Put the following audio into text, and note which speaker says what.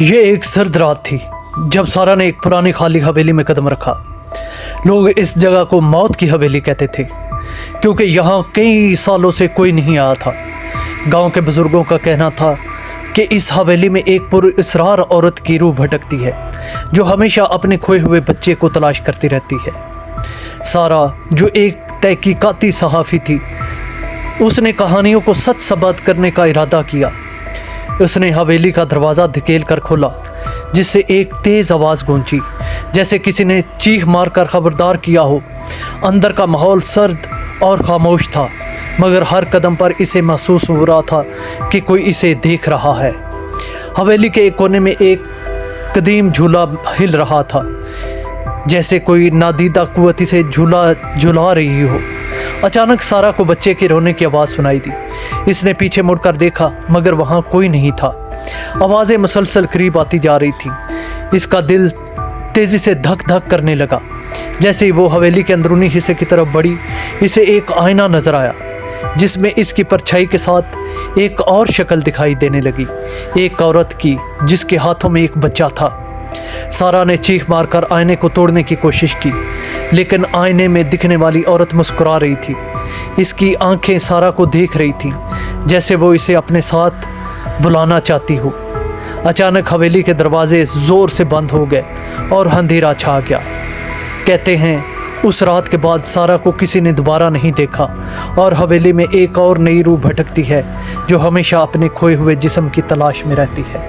Speaker 1: ये एक सर्द रात थी जब सारा ने एक पुरानी खाली हवेली में कदम रखा। लोग इस जगह को मौत की हवेली कहते थे क्योंकि यहाँ कई सालों से कोई नहीं आया था। गांव के बुजुर्गों का कहना था कि इस हवेली में एक पुरअसरार औरत की रूह भटकती है जो हमेशा अपने खोए हुए बच्चे को तलाश करती रहती है। सारा, जो एक तहकीकाती सहाफ़ी थी, उसने कहानियों को सच साबित करने का इरादा किया। उसने हवेली का दरवाज़ा धकेल कर खोला, जिससे एक तेज़ आवाज़ गूंजी जैसे किसी ने चीख मारकर खबरदार किया हो। अंदर का माहौल सर्द और खामोश था, मगर हर कदम पर इसे महसूस हो रहा था कि कोई इसे देख रहा है। हवेली के एक कोने में एक कदीम झूला हिल रहा था, जैसे कोई नादीदा कुव्वत इसे झुला रही हो। अचानक सारा को बच्चे के रोने की आवाज़ सुनाई दी। इसने पीछे मुड़कर देखा, मगर वहाँ कोई नहीं था। आवाज़ें मुसलसल करीब आती जा रही थी। इसका दिल तेज़ी से धक धक करने लगा। जैसे ही वो हवेली के अंदरूनी हिस्से की तरफ बढ़ी, इसे एक आईना नज़र आया जिसमें इसकी परछाई के साथ एक और शक्ल दिखाई देने लगी, एक औरत की जिसके हाथों में एक बच्चा था। सारा ने चीख मारकर आईने को तोड़ने की कोशिश की, लेकिन आईने में दिखने वाली औरत मुस्कुरा रही थी। इसकी आंखें सारा को देख रही थीं, जैसे वो इसे अपने साथ बुलाना चाहती हो। अचानक हवेली के दरवाजे ज़ोर से बंद हो गए और अंधेरा छा गया। कहते हैं उस रात के बाद सारा को किसी ने दोबारा नहीं देखा और हवेली में एक और नई रूह भटकती है जो हमेशा अपने खोए हुए जिस्म की तलाश में रहती है।